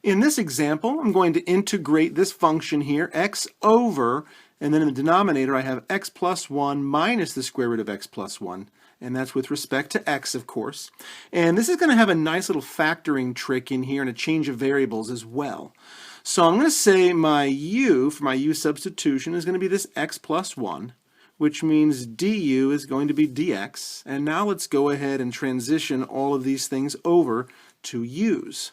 In this example, I'm going to integrate this function here, x over, and then in the denominator I have x plus 1 minus the square root of x plus 1. And that's with respect to x, of course. And this is going to have a nice little factoring trick in here and a change of variables as well. So I'm going to say my u, for my u substitution, is going to be this x plus 1, which means du is going to be dx. And now let's go ahead and transition all of these things over to u's.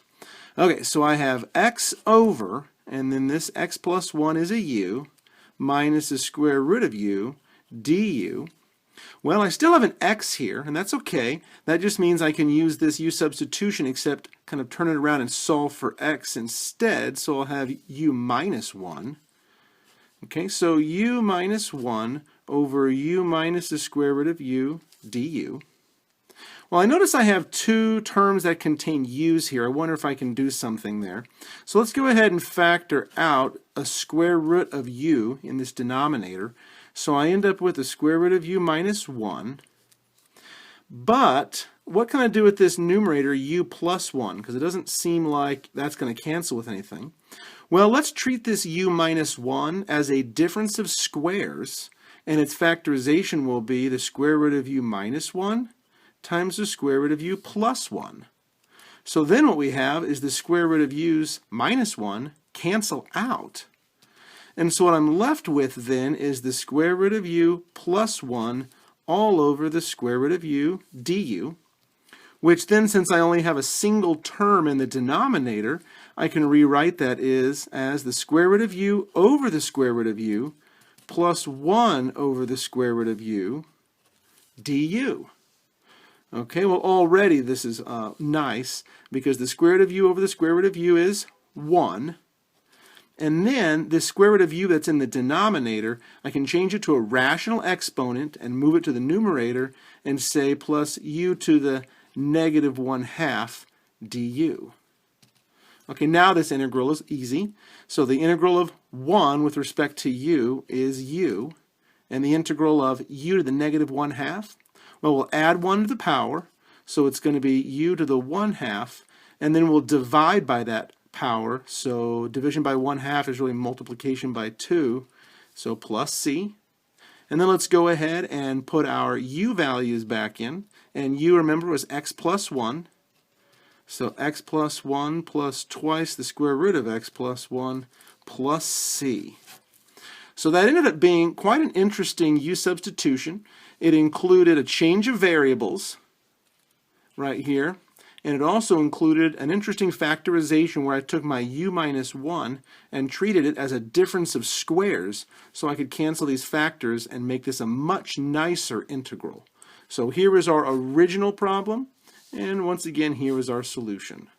Okay, so I have x over, and then this x plus 1 is a u, minus the square root of u, du. Well, I still have an x here, and that's okay. That just means I can use this u substitution, except kind of turn it around and solve for x instead. So I'll have u minus 1. Okay, so u minus 1 over u minus the square root of u du. Well, I notice I have two terms that contain u's here. I wonder if I can do something there. So let's go ahead and factor out a square root of u in this denominator. So I end up with the square root of u minus 1. But what can I do with this numerator u plus 1? Because it doesn't seem like that's going to cancel with anything. Well, let's treat this u minus 1 as a difference of squares. And its factorization will be the square root of u minus 1 times the square root of u plus 1. So then what we have is the square root of u's minus 1 cancel out. And so what I'm left with then is the square root of u plus 1 all over the square root of u du, which then, since I only have a single term in the denominator, I can rewrite that as the square root of u over the square root of u plus 1 over the square root of u du. Okay, well already this is nice, because the square root of u over the square root of u is 1. And then the square root of u that's in the denominator, I can change it to a rational exponent and move it to the numerator and say plus u to the negative 1/2 du. Okay, now this integral is easy. So the integral of 1 with respect to u is u, and the integral of u to the negative 1/2, well, we'll add 1 to the power, so it's going to be u to the 1/2, and then we'll divide by that power. So division by 1/2 is really multiplication by 2, so plus c. And then let's go ahead and put our u values back in, and u, remember, was x plus 1. So x plus 1 plus twice the square root of x plus 1 plus c. So that ended up being quite an interesting u substitution. It included a change of variables right here, and it also included an interesting factorization where I took my u minus 1 and treated it as a difference of squares, so I could cancel these factors and make this a much nicer integral. So here is our original problem, and once again here is our solution.